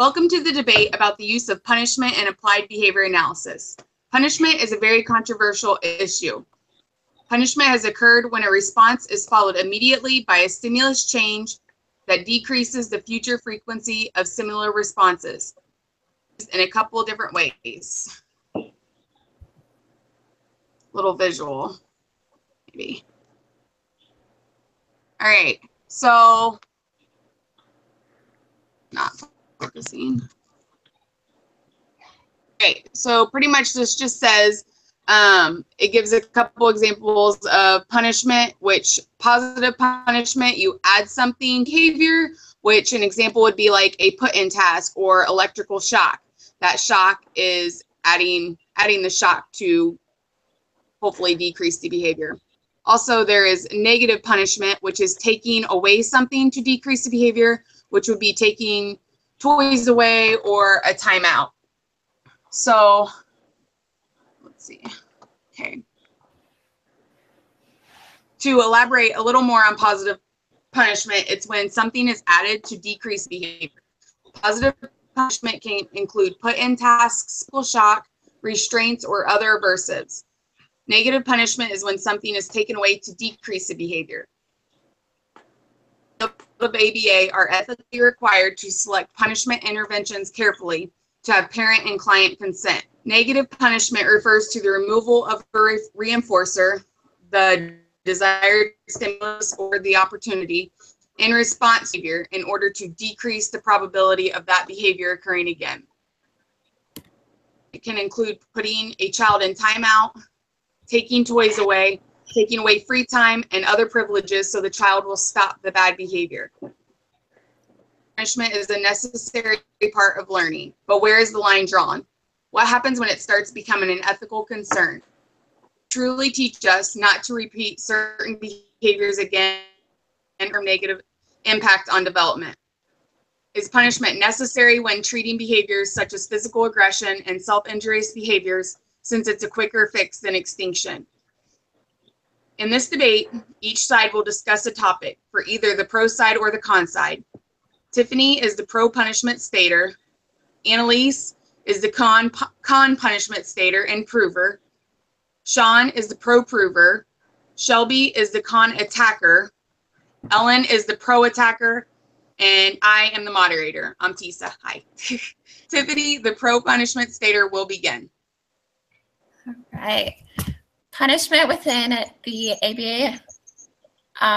Welcome to the debate about the use of punishment and applied behavior analysis. Punishment is a very controversial issue. Punishment has occurred when a response is followed immediately by a stimulus change that decreases the future frequency of similar responses in a couple of different ways. Little visual, maybe. All right, so not focusing. Okay, so pretty much this just says, it gives a couple examples of punishment, which positive punishment, you add something behavior, which an example would be like a put-in task or electrical shock. That shock is adding the shock to hopefully decrease the behavior. Also, there is negative punishment, which is taking away something to decrease the behavior, which would be taking toys away or a timeout. So let's see. Okay. To elaborate a little more on positive punishment, it's when something is added to decrease behavior. Positive punishment can include put-in tasks, shock, restraints, or other aversives. Negative punishment is when something is taken away to decrease the behavior. The ABA are ethically required to select punishment interventions carefully to have parent and client consent. Negative punishment refers to the removal of a reinforcer, the desired stimulus, or the opportunity in response behavior in order to decrease the probability of that behavior occurring again. It can include putting a child in timeout, taking toys away, taking away free time and other privileges so the child will stop the bad behavior. Punishment is a necessary part of learning, but where is the line drawn? What happens when it starts becoming an ethical concern? Truly teach us not to repeat certain behaviors again and from negative impact on development. Is punishment necessary when treating behaviors such as physical aggression and self-injurious behaviors, since it's a quicker fix than extinction? In this debate, each side will discuss a topic for either the pro side or the con side. Tiffany is the pro punishment stater. Annalise is the con punishment stater and prover. Sean is the pro prover. Shelby is the con attacker. Ellen is the pro attacker. And I am the moderator. I'm Tisa. Hi. Tiffany, the pro punishment stater, will begin. All right. Punishment within the ABA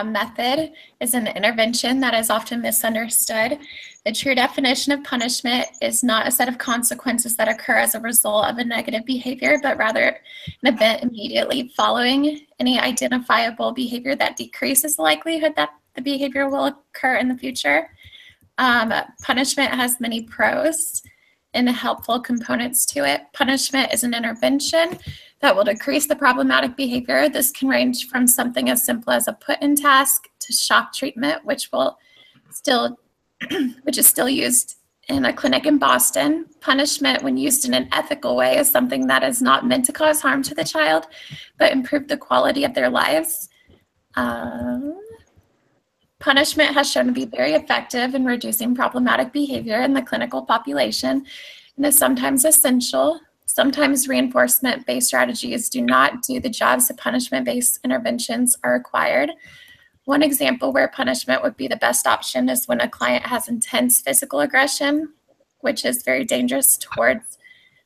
method is an intervention that is often misunderstood. The true definition of punishment is not a set of consequences that occur as a result of a negative behavior, but rather an event immediately following any identifiable behavior that decreases the likelihood that the behavior will occur in the future. Punishment has many pros and helpful components to it. Punishment is an intervention that will decrease the problematic behavior. This can range from something as simple as a put-in task to shock treatment, which is still used in a clinic in Boston. Punishment, when used in an ethical way, is something that is not meant to cause harm to the child, but improve the quality of their lives. Punishment has shown to be very effective in reducing problematic behavior in the clinical population and is sometimes essential. Sometimes reinforcement-based strategies do not do the jobs that punishment-based interventions are required. One example where punishment would be the best option is when a client has intense physical aggression, which is very dangerous towards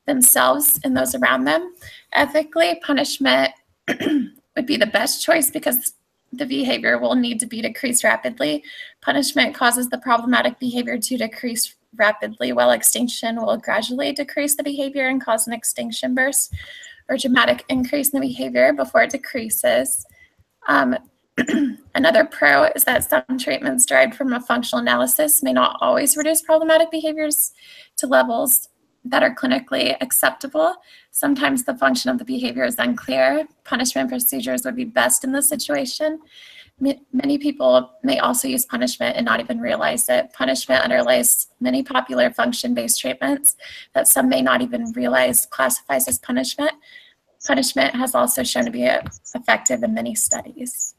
themselves and those around them. Ethically, punishment would be the best choice because the behavior will need to be decreased rapidly. Punishment causes the problematic behavior to decrease rapidly, while extinction will gradually decrease the behavior and cause an extinction burst or dramatic increase in the behavior before it decreases. Another pro is that some treatments derived from a functional analysis may not always reduce problematic behaviors to levels that are clinically acceptable. Sometimes the function of the behavior is unclear. Punishment procedures would be best in this situation. Many people may also use punishment and not even realize it. Punishment underlies many popular function-based treatments that some may not even realize classifies as punishment. Punishment has also shown to be effective in many studies.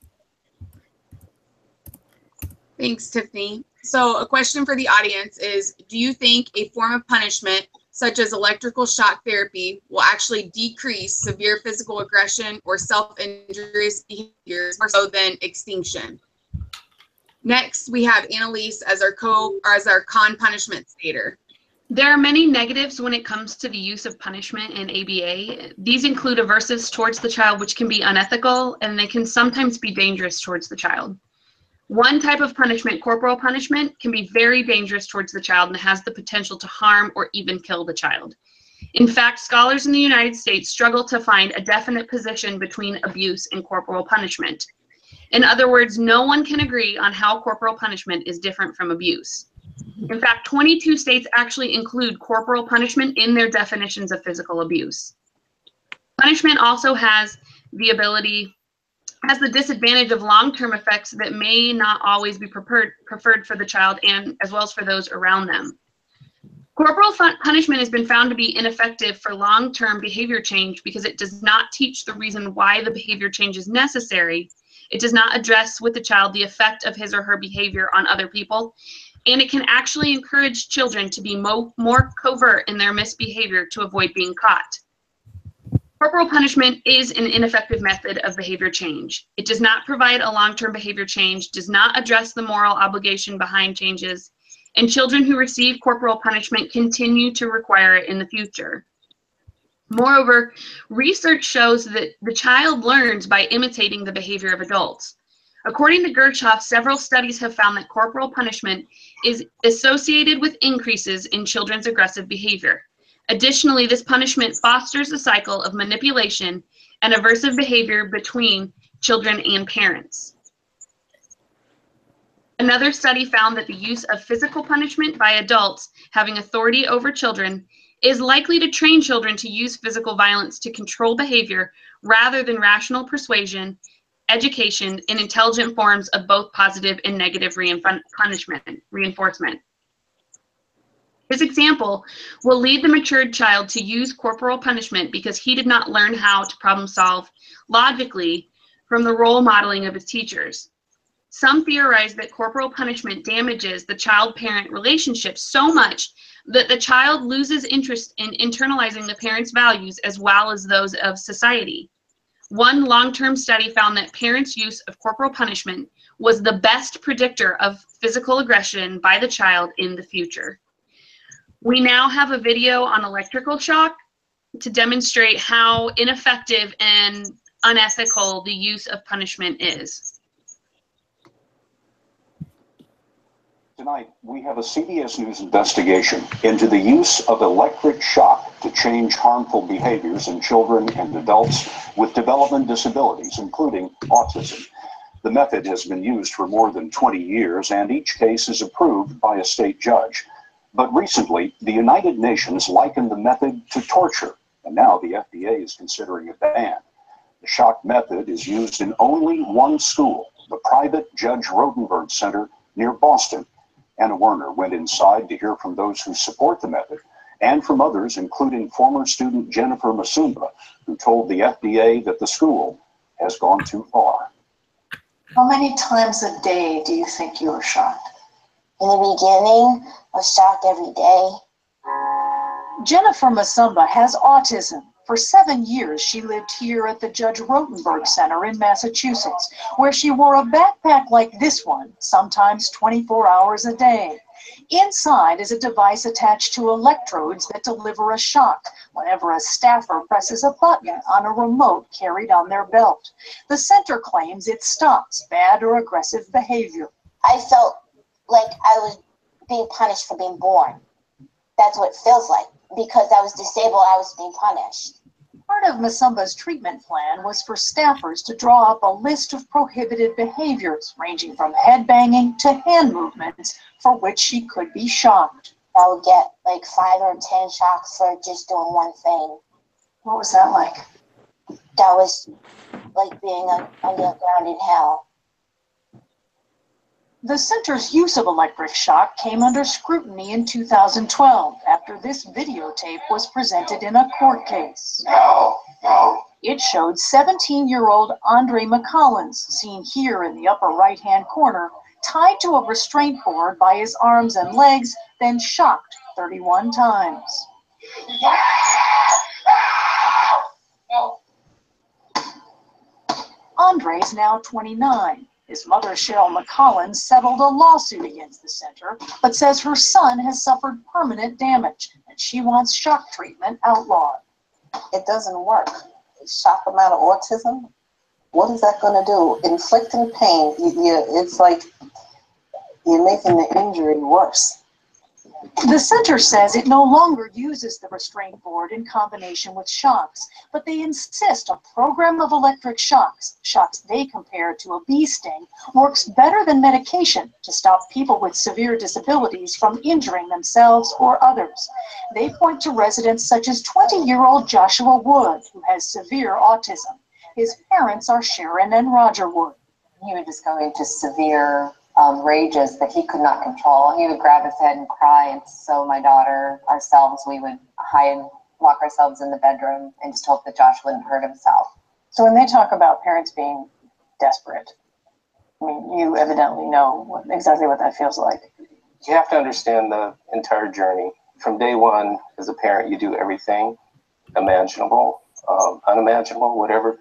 Thanks, Tiffany. So a question for the audience is, do you think a form of punishment such as electrical shock therapy will actually decrease severe physical aggression or self-injurious behaviors more so than extinction? Next, we have Annalise as our con punishment stater. There are many negatives when it comes to the use of punishment in ABA. These include aversives towards the child, which can be unethical, and they can sometimes be dangerous towards the child. One type of punishment, corporal punishment, can be very dangerous towards the child and has the potential to harm or even kill the child. In fact, scholars in the United States struggle to find a definite position between abuse and corporal punishment. In other words, no one can agree on how corporal punishment is different from abuse. In fact, 22 states actually include corporal punishment in their definitions of physical abuse. Punishment also has the disadvantage of long-term effects that may not always be preferred for the child and as well as for those around them. Corporal punishment has been found to be ineffective for long-term behavior change because it does not teach the reason why the behavior change is necessary. It does not address with the child the effect of his or her behavior on other people, and it can actually encourage children to be more covert in their misbehavior to avoid being caught. Corporal punishment is an ineffective method of behavior change. It does not provide a long-term behavior change, does not address the moral obligation behind changes, and children who receive corporal punishment continue to require it in the future. Moreover, research shows that the child learns by imitating the behavior of adults. According to Gershoff, several studies have found that corporal punishment is associated with increases in children's aggressive behavior. Additionally, this punishment fosters a cycle of manipulation and aversive behavior between children and parents. Another study found that the use of physical punishment by adults having authority over children is likely to train children to use physical violence to control behavior rather than rational persuasion, education, and intelligent forms of both positive and negative reinforcement. His example will lead the matured child to use corporal punishment because he did not learn how to problem solve logically from the role modeling of his teachers. Some theorize that corporal punishment damages the child-parent relationship so much that the child loses interest in internalizing the parent's values as well as those of society. One long-term study found that parents' use of corporal punishment was the best predictor of physical aggression by the child in the future. We now have a video on electrical shock to demonstrate how ineffective and unethical the use of punishment is. Tonight, we have a CBS News investigation into the use of electric shock to change harmful behaviors in children and adults with development disabilities, including autism. The method has been used for more than 20 years, and each case is approved by a state judge. But recently, the United Nations likened the method to torture, and now the FDA is considering a ban. The shock method is used in only one school, the private Judge Rotenberg Center near Boston. Anna Werner went inside to hear from those who support the method and from others, including former student Jennifer Masumba, who told the FDA that the school has gone too far. How many times a day do you think you were shocked? In the beginning, I was shocked every day. Jennifer Masumba has autism. For 7 years, she lived here at the Judge Rotenberg Center in Massachusetts, where she wore a backpack like this one, sometimes 24 hours a day. Inside is a device attached to electrodes that deliver a shock whenever a staffer presses a button on a remote carried on their belt. The center claims it stops bad or aggressive behavior. I felt like I was being punished for being born. That's what it feels like. Because I was disabled, I was being punished. Part of Masumba's treatment plan was for staffers to draw up a list of prohibited behaviors, ranging from headbanging to hand movements, for which she could be shocked. I would get like 5 or 10 shocks for just doing one thing. What was that like? That was like being underground in hell. The center's use of electric shock came under scrutiny in 2012 after this videotape was presented in a court case. It showed 17-year-old Andre McCollins, seen here in the upper right-hand corner, tied to a restraint board by his arms and legs, then shocked 31 times. Andre's now 29. His mother, Cheryl McCollins, settled a lawsuit against the center, but says her son has suffered permanent damage and she wants shock treatment outlawed. It doesn't work. Shock them out of autism? What is that going to do? Inflicting pain. It's like you're making the injury worse. The center says it no longer uses the restraint board in combination with shocks, but they insist a program of electric shocks they compare to a bee sting, works better than medication to stop people with severe disabilities from injuring themselves or others. They point to residents such as 20-year-old Joshua Wood, who has severe autism. His parents are Sharon and Roger Wood. He would just go into severe rages that he could not control. He would grab his head and cry, and so my daughter, ourselves, we would hide, lock ourselves in the bedroom and just hope that Josh wouldn't hurt himself. So when they talk about parents being desperate, I mean, you evidently know exactly what that feels like. You have to understand the entire journey. From day one, as a parent, you do everything imaginable, unimaginable, whatever.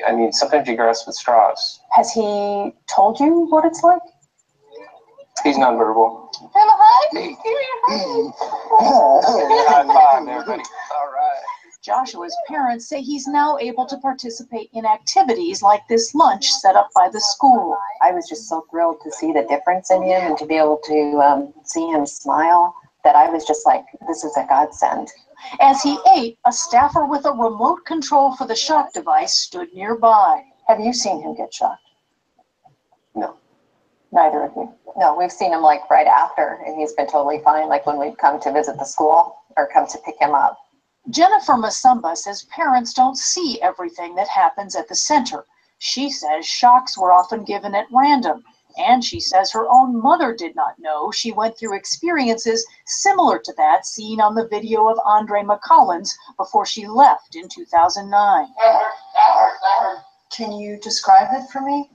I mean, sometimes you grasp at straws. Has he told you what it's like? He's nonverbal. Have a hug? Give me a hug. High five there, buddy. All right. Joshua's parents say he's now able to participate in activities like this lunch set up by the school. I was just so thrilled to see the difference in him and to be able to see him smile that I was just like, this is a godsend. As he ate, a staffer with a remote control for the shock device stood nearby. Have you seen him get shocked? No. Neither of you. No, we've seen him like right after, and he's been totally fine, like when we've come to visit the school or come to pick him up. Jennifer Masumba says parents don't see everything that happens at the center. She says shocks were often given at random, and she says her own mother did not know she went through experiences similar to that seen on the video of Andre McCollins before she left in 2009. Can you describe it for me?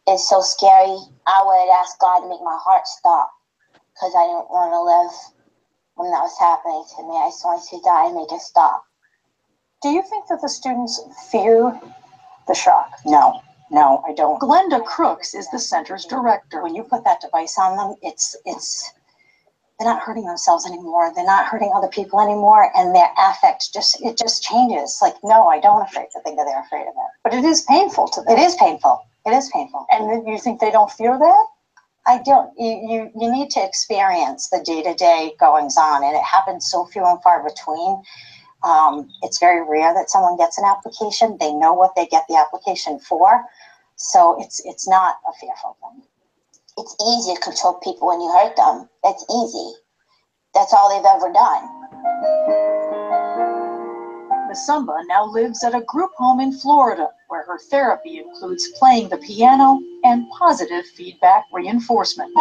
It's so scary. I would ask God to make my heart stop because I didn't want to live when that was happening to me. I just wanted to die and make it stop. Do you think that the students fear the shock? No, I don't. Glenda Crooks is the center's director. When you put that device on them, they're not hurting themselves anymore. They're not hurting other people anymore, and their affect just changes. Like, no, I don't think that they're afraid of it. But it is painful to them. It is painful. It is painful. And you think they don't fear that? I don't. You need to experience the day-to-day goings on, and it happens so few and far between. It's very rare that someone gets an application. They know what they get the application for, so it's not a fearful thing. It's easy to control people when you hurt them. That's easy. That's all they've ever done. Masumba now lives at a group home in Florida, where her therapy includes playing the piano and positive feedback reinforcement.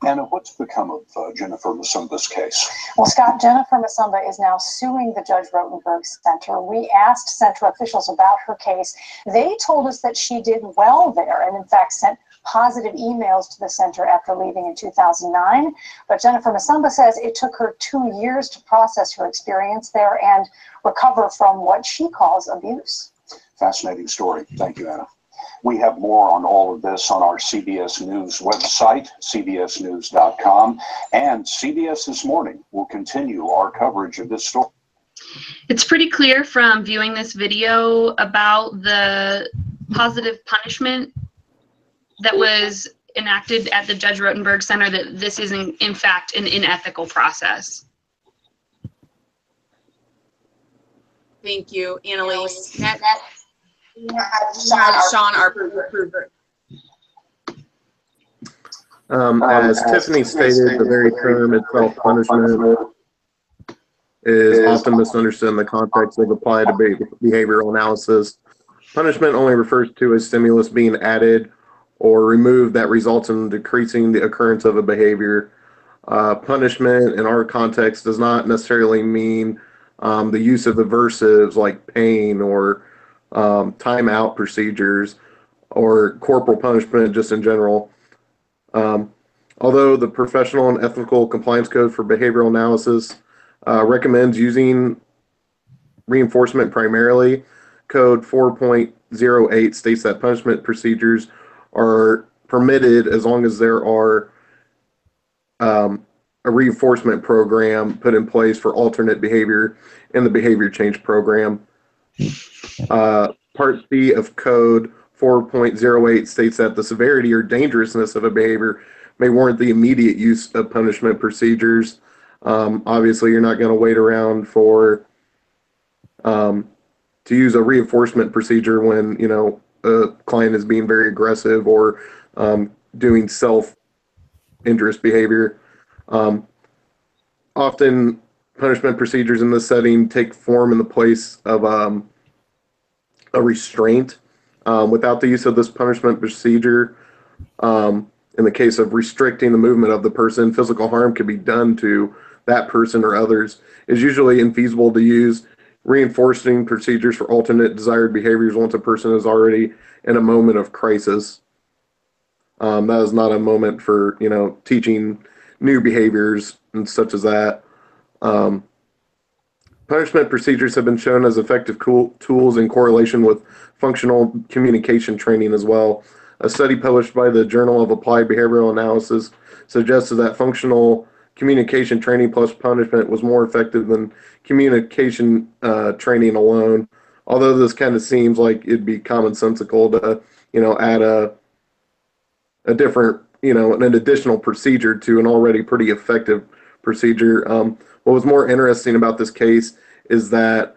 Anna, what's become of Jennifer Masumba's case? Well, Scott, Jennifer Masumba is now suing the Judge Rotenberg Center. We asked center officials about her case. They told us that she did well there and, in fact, sent positive emails to the center after leaving in 2009. But Jennifer Masumba says it took her 2 years to process her experience there and recover from what she calls abuse. Fascinating story. Thank you, Anna. We have more on all of this on our CBS News website, cbsnews.com, and CBS This Morning will continue our coverage of this story. It's pretty clear from viewing this video about the positive punishment that was enacted at the Judge Rotenberg Center that this is in fact an unethical process. Thank you, Annalise. Next, we have Sean, our prover. As Tiffany stated, the very term itself, punishment, is often misunderstood in the context of applied behavioral analysis. Punishment only refers to a stimulus being added or removed that results in decreasing the occurrence of a behavior. Punishment in our context does not necessarily mean the use of aversives like pain or timeout procedures or corporal punishment just in general. Although the Professional and Ethical Compliance Code for Behavioral Analysis recommends using reinforcement primarily, Code 4.08 states that punishment procedures are permitted as long as there are a reinforcement program put in place for alternate behavior in the behavior change program. Part C of Code 4.08 states that the severity or dangerousness of a behavior may warrant the immediate use of punishment procedures. Obviously, you're not going to wait around for to use a reinforcement procedure when, you know, a client is being very aggressive or doing self-injurious behavior. Often punishment procedures in this setting take form in the place of a restraint. Without the use of this punishment procedure, in the case of restricting the movement of the person, physical harm could be done to that person or others. It's usually infeasible to use reinforcing procedures for alternate desired behaviors once a person is already in a moment of crisis. That is not a moment for, you know, teaching new behaviors and such as that. Punishment procedures have been shown as effective tools in correlation with functional communication training as well. A study published by the Journal of Applied Behavioral Analysis suggested that functional communication training plus punishment was more effective than communication training alone. Although this kind of seems like it'd be commonsensical to, you know, add a different, you know, an additional procedure to an already pretty effective procedure. What was more interesting about this case is that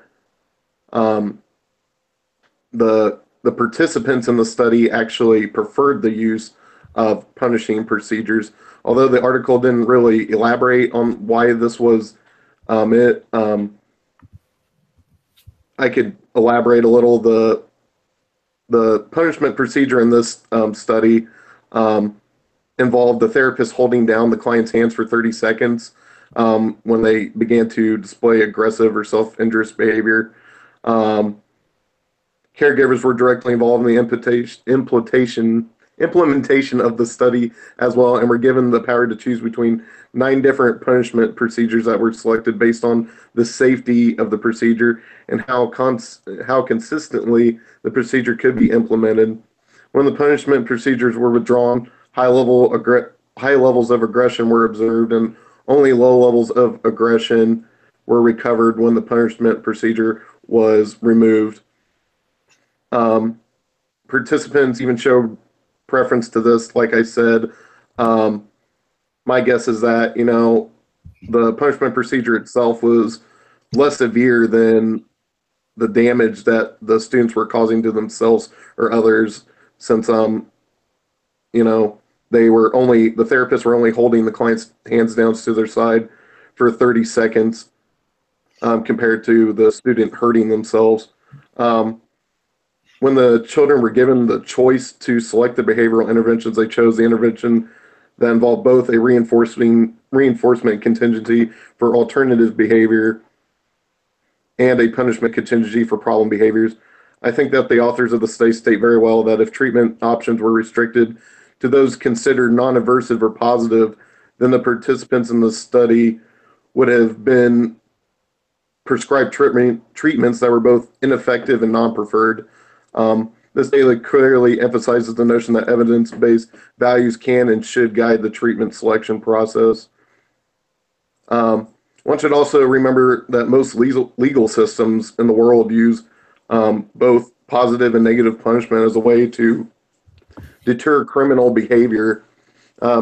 the participants in the study actually preferred the use of punishing procedures. Although the article didn't really elaborate on why this was I could elaborate a little. The punishment procedure in this study involved the therapist holding down the client's hands for 30 seconds when they began to display aggressive or self-injurious behavior. Caregivers were directly involved in the implementation of the study as well, and were given the power to choose between 9 different punishment procedures that were selected based on the safety of the procedure and how consistently the procedure could be implemented. When the punishment procedures were withdrawn, high levels of aggression were observed, and only low levels of aggression were recovered when the punishment procedure was removed. Participants even showed preference to this. Like I said, my guess is that, you know, the punishment procedure itself was less severe than the damage that the students were causing to themselves or others, since you know, the therapists were only holding the client's hands down to their side for 30 seconds compared to the student hurting themselves. When the children were given the choice to select the behavioral interventions, they chose the intervention that involved both a reinforcement contingency for alternative behavior and a punishment contingency for problem behaviors. I think that the authors of the study state very well that if treatment options were restricted to those considered non-aversive or positive, then the participants in the study would have been prescribed treatments that were both ineffective and non-preferred. This data clearly emphasizes the notion that evidence-based values can and should guide the treatment selection process. One should also remember that most legal systems in the world use both positive and negative punishment as a way to deter criminal behavior.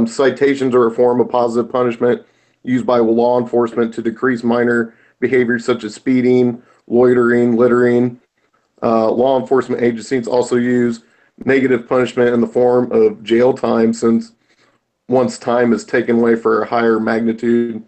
Citations are a form of positive punishment used by law enforcement to decrease minor behaviors such as speeding, loitering, littering. Law enforcement agencies also use negative punishment in the form of jail time, since once time is taken away for higher magnitude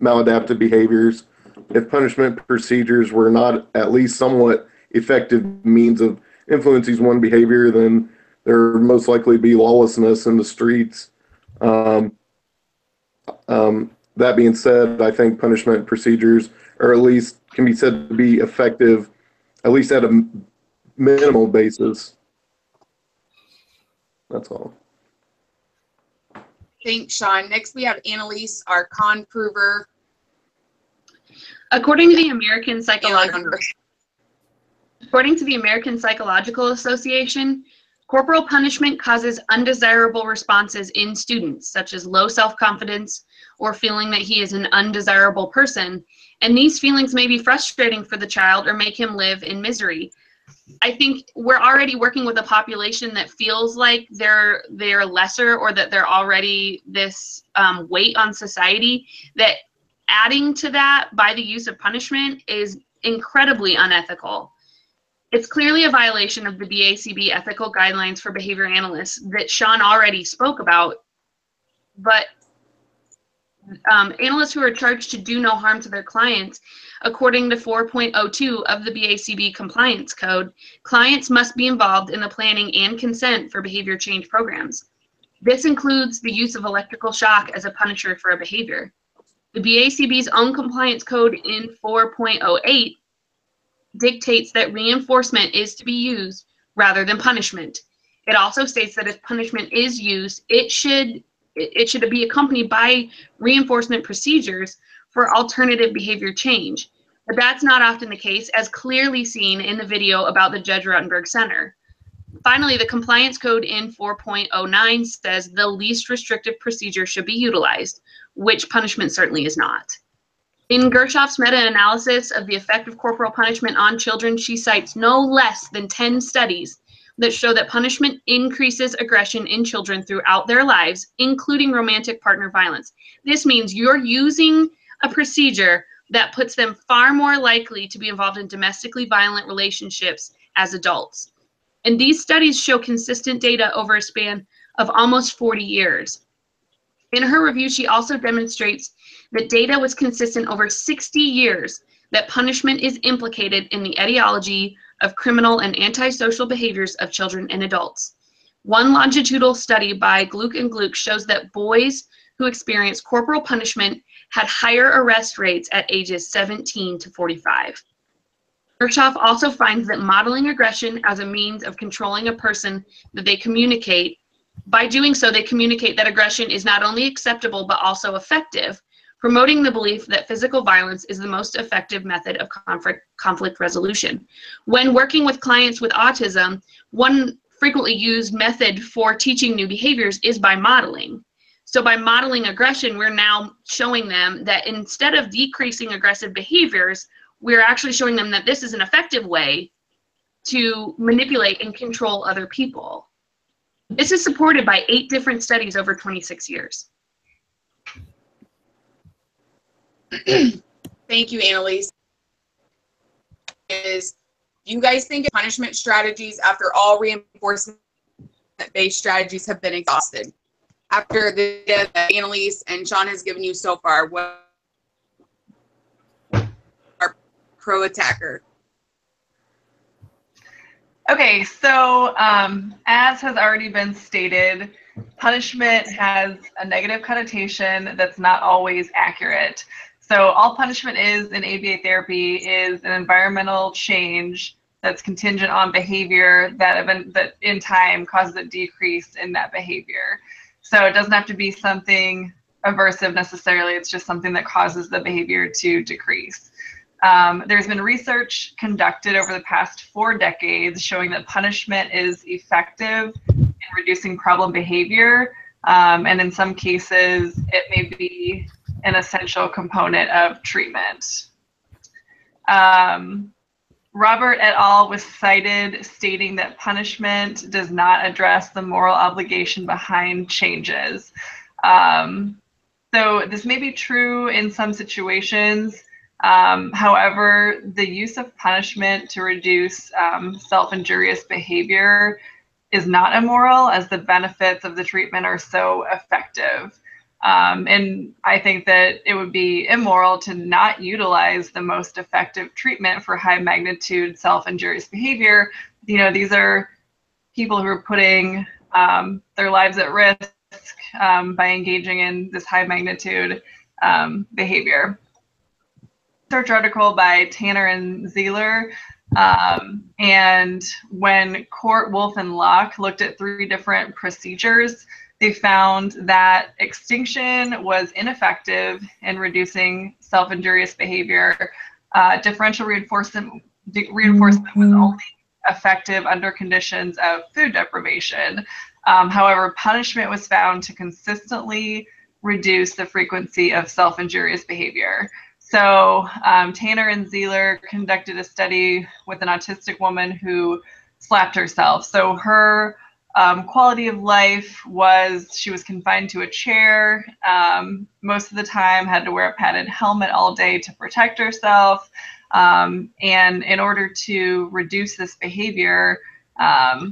maladaptive behaviors. If punishment procedures were not at least somewhat effective means of influencing one behavior, then there would most likely be lawlessness in the streets. That being said, I think punishment procedures are at least can be said to be effective, at least at a minimal basis. That's all. Thanks, Sean. Next, we have Annalise, our con prover. According to the American Psychological Association, corporal punishment causes undesirable responses in students, such as low self-confidence or feeling that he is an undesirable person. And these feelings may be frustrating for the child or make him live in misery. I think we're already working with a population that feels like they're lesser, or that they're already this weight on society, that adding to that by the use of punishment is incredibly unethical. It's clearly a violation of the BACB ethical guidelines for behavior analysts that Sean already spoke about, but analysts who are charged to do no harm to their clients, according to 4.02 of the BACB compliance code, clients must be involved in the planning and consent for behavior change programs. This includes the use of electrical shock as a punisher for a behavior. The BACB's own compliance code in 4.08 dictates that reinforcement is to be used rather than punishment. It also states that if punishment is used, it should be accompanied by reinforcement procedures for alternative behavior change. But that's not often the case, as clearly seen in the video about the Judge Rottenberg Center. Finally, the compliance code in 4.09 says the least restrictive procedure should be utilized, which punishment certainly is not. In Gershoff's meta-analysis of the effect of corporal punishment on children, she cites no less than 10 studies that show that punishment increases aggression in children throughout their lives, including romantic partner violence. This means you're using a procedure that puts them far more likely to be involved in domestically violent relationships as adults. And these studies show consistent data over a span of almost 40 years. In her review, she also demonstrates that data was consistent over 60 years that punishment is implicated in the etiology of criminal and antisocial behaviors of children and adults. One longitudinal study by Gluck and Gluck shows that boys who experienced corporal punishment had higher arrest rates at ages 17 to 45. Gershoff also finds that modeling aggression as a means of controlling a person that they communicate. By doing so, they communicate that aggression is not only acceptable but also effective, promoting the belief that physical violence is the most effective method of conflict resolution. When working with clients with autism, one frequently used method for teaching new behaviors is by modeling. So by modeling aggression, we're now showing them that instead of decreasing aggressive behaviors, we're actually showing them that this is an effective way to manipulate and control other people. This is supported by 8 different studies over 26 years. Thank you, Annalise. Do you guys think punishment strategies after all reinforcement-based strategies have been exhausted? After the data that Annalise and Sean has given you so far, what are pro-attacker? Okay, so as has already been stated, punishment has a negative connotation that's not always accurate. So all punishment is in ABA therapy is an environmental change that's contingent on behavior that in time causes a decrease in that behavior. So it doesn't have to be something aversive necessarily, it's just something that causes the behavior to decrease. There's been research conducted over the past 4 decades showing that punishment is effective in reducing problem behavior, and in some cases it may be an essential component of treatment. Robert et al. Was cited stating that punishment does not address the moral obligation behind changes. So this may be true in some situations. However, the use of punishment to reduce self-injurious behavior is not immoral, as the benefits of the treatment are so effective. And I think that it would be immoral to not utilize the most effective treatment for high magnitude self-injurious behavior. You know, these are people who are putting their lives at risk by engaging in this high magnitude behavior. Research article by Tanner and Zeeler And when Court, Wolf, and Locke looked at 3 different procedures, they found that extinction was ineffective in reducing self-injurious behavior. Differential reinforcement was only effective under conditions of food deprivation. However, punishment was found to consistently reduce the frequency of self-injurious behavior. So Tanner and Zeeler conducted a study with an autistic woman who slapped herself. So her quality of life was she was confined to a chair most of the time, had to wear a padded helmet all day to protect herself. And in order to reduce this behavior,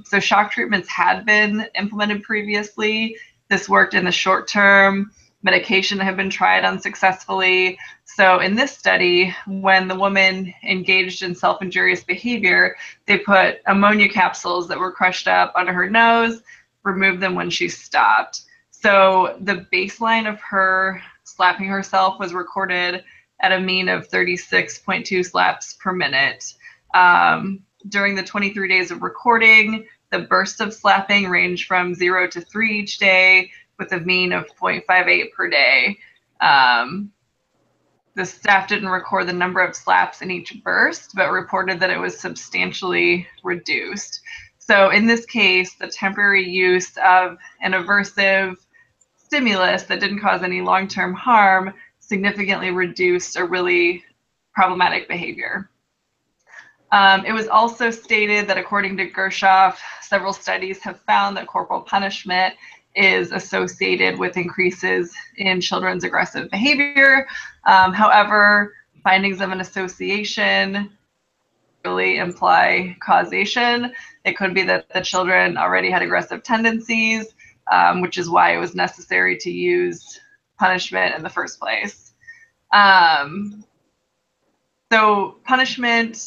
so shock treatments had been implemented previously. This worked in the short term. Medication had been tried unsuccessfully. So in this study, when the woman engaged in self-injurious behavior, they put ammonia capsules that were crushed up under her nose, removed them when she stopped. So the baseline of her slapping herself was recorded at a mean of 36.2 slaps per minute. During the 23 days of recording, the bursts of slapping ranged from 0 to 3 each day, with a mean of 0.58 per day. The staff didn't record the number of slaps in each burst, but reported that it was substantially reduced. So in this case, the temporary use of an aversive stimulus that didn't cause any long-term harm significantly reduced a really problematic behavior. It was also stated that according to Gershoff, several studies have found that corporal punishment is associated with increases in children's aggressive behavior. However, findings of an association really imply causation. It could be that the children already had aggressive tendencies, which is why it was necessary to use punishment in the first place. So punishment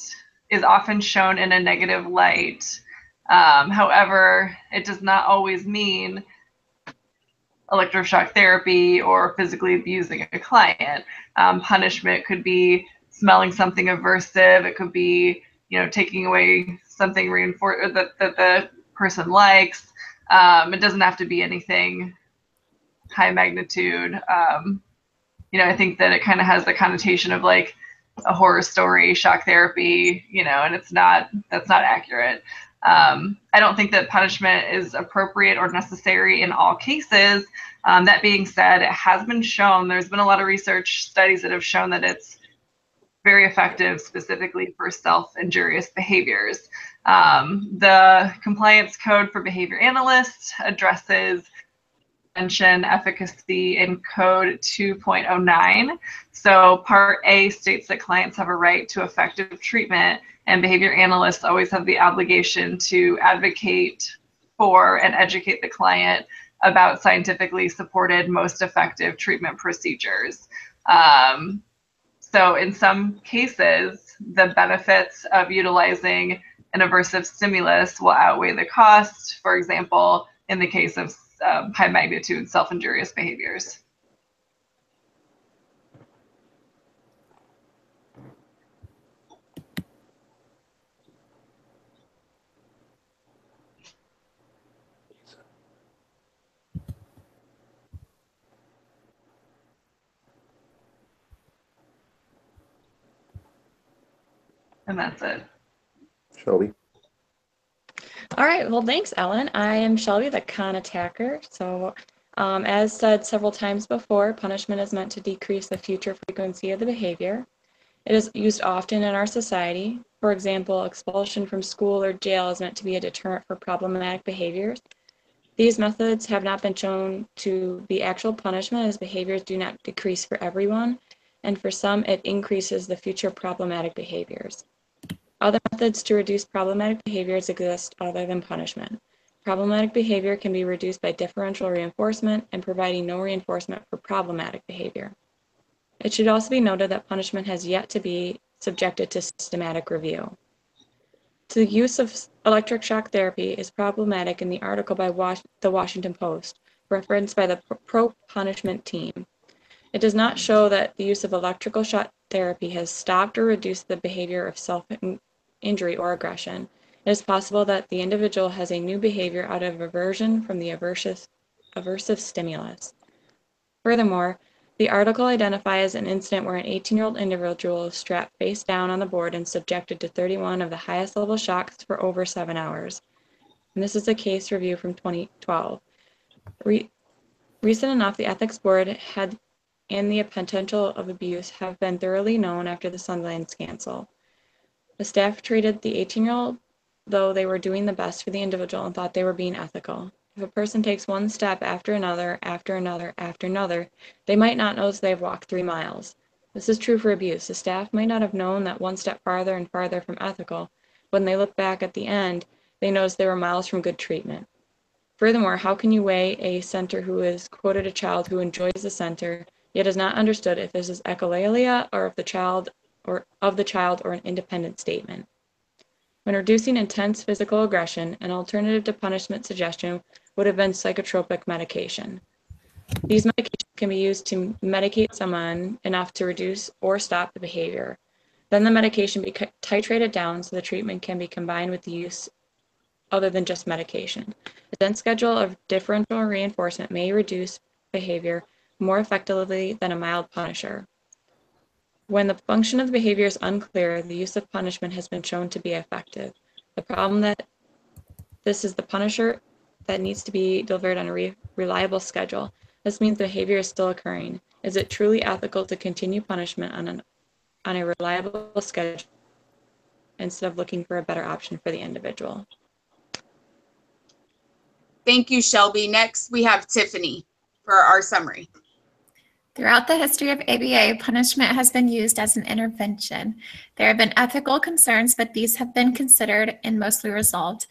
is often shown in a negative light. However, it does not always mean electroshock therapy or physically abusing a client. Punishment could be smelling something aversive. It could be, taking away something that the person likes. It doesn't have to be anything high magnitude. I think that it kind of has the connotation of like a horror story, shock therapy, and that's not accurate. I don't think that punishment is appropriate or necessary in all cases. That being said, it has been shown, there's been a lot of research studies that have shown that it's very effective specifically for self-injurious behaviors. The Compliance Code for Behavior Analysts addresses prevention efficacy in Code 2.09. So Part A states that clients have a right to effective treatment, and behavior analysts always have the obligation to advocate for and educate the client about scientifically supported, most effective treatment procedures. So in some cases, the benefits of utilizing an aversive stimulus will outweigh the cost, for example, in the case of high magnitude self-injurious behaviors. And that's it. Shelby. All right, well, thanks, Ellen. I am Shelby, the con attacker. So as said several times before, punishment is meant to decrease the future frequency of the behavior. It is used often in our society. For example, expulsion from school or jail is meant to be a deterrent for problematic behaviors. These methods have not been shown to be actual punishment, as behaviors do not decrease for everyone, and for some it increases the future problematic behaviors. Other methods to reduce problematic behaviors exist other than punishment. Problematic behavior can be reduced by differential reinforcement and providing no reinforcement for problematic behavior. It should also be noted that punishment has yet to be subjected to systematic review. The use of electric shock therapy is problematic in the article by the Washington Post, referenced by the pro-punishment team. It does not show that the use of electrical shock therapy has stopped or reduced the behavior of injury or aggression. It is possible that the individual has a new behavior out of aversion from the aversive stimulus. Furthermore, the article identifies an incident where an 18-year-old individual was strapped face down on the board and subjected to 31 of the highest level shocks for over 7 hours. And this is a case review from 2012. Recent enough, the ethics board and the potential of abuse have been thoroughly known after the Sunderland scandal. The staff treated the 18-year-old though they were doing the best for the individual and thought they were being ethical. If a person takes one step after another, after another, after another, they might not notice they've walked 3 miles. This is true for abuse. The staff might not have known that one step farther and farther from ethical. When they look back at the end, they notice they were miles from good treatment. Furthermore, how can you weigh a center who is quoted a child who enjoys the center, yet has not understood if this is echolalia or of the child or an independent statement? When reducing intense physical aggression, an alternative to punishment suggestion would have been psychotropic medication. These medications can be used to medicate someone enough to reduce or stop the behavior. Then the medication be titrated down so the treatment can be combined with the use other than just medication. A dense schedule of differential reinforcement may reduce behavior more effectively than a mild punisher. When the function of the behavior is unclear, the use of punishment has been shown to be effective. The problem that this is the punisher that needs to be delivered on a reliable schedule. This means the behavior is still occurring. Is it truly ethical to continue punishment on a reliable schedule instead of looking for a better option for the individual? Thank you, Shelby. Next, we have Tiffany for our summary. Throughout the history of ABA, punishment has been used as an intervention. There have been ethical concerns, but these have been considered and mostly resolved.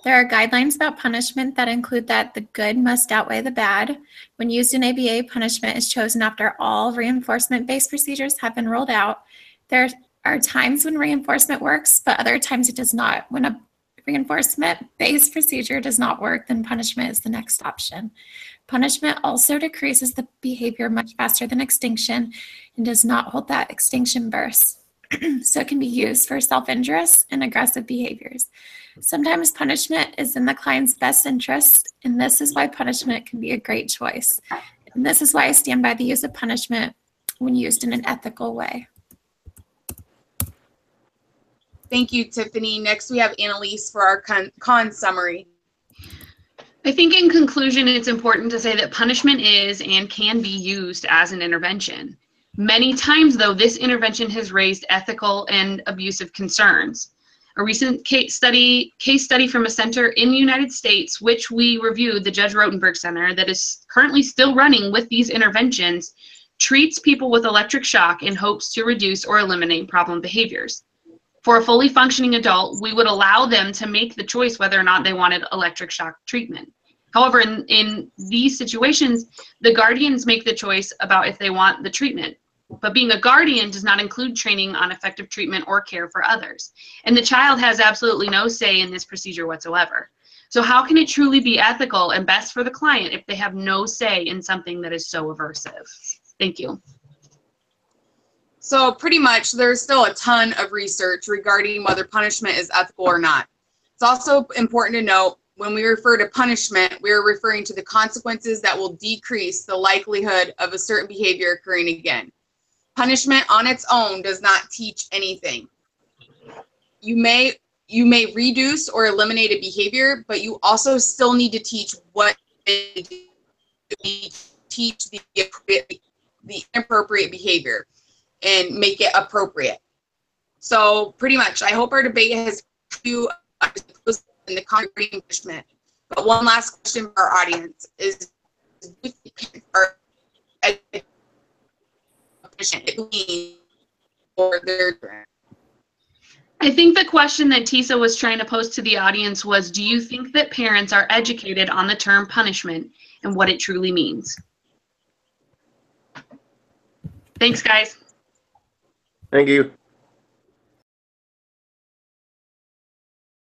There are guidelines about punishment that include that the good must outweigh the bad. When used in ABA, punishment is chosen after all reinforcement-based procedures have been rolled out. There are times when reinforcement works, but other times it does not. When a reinforcement-based procedure does not work, then punishment is the next option. Punishment also decreases the behavior much faster than extinction and does not hold that extinction burst. So it can be used for self-injurious and aggressive behaviors. Sometimes punishment is in the client's best interest, and this is why punishment can be a great choice. And this is why I stand by the use of punishment when used in an ethical way. Thank you, Tiffany. Next, we have Annalise for our con summary. I think in conclusion, it's important to say that punishment is and can be used as an intervention. Many times, though, this intervention has raised ethical and abusive concerns. A recent case study from a center in the United States, which we reviewed, the Judge Rotenberg Center, that is currently still running with these interventions, treats people with electric shock in hopes to reduce or eliminate problem behaviors. For a fully functioning adult, we would allow them to make the choice whether or not they wanted electric shock treatment. However, in these situations, the guardians make the choice about if they want the treatment. But being a guardian does not include training on effective treatment or care for others. And the child has absolutely no say in this procedure whatsoever. So how can it truly be ethical and best for the client if they have no say in something that is so aversive? Thank you. So pretty much there's still a ton of research regarding whether punishment is ethical or not. It's also important to note when we refer to punishment, we are referring to the consequences that will decrease the likelihood of a certain behavior occurring again. Punishment on its own does not teach anything. You may reduce or eliminate a behavior, but you also still need to teach what teach the inappropriate behavior and make it appropriate. So pretty much, I hope our debate has you in the concrete punishment. But one last question for our audience is, for their I think the question that Tisa was trying to pose to the audience was, do you think that parents are educated on the term punishment and what it truly means? Thanks, guys. Thank you.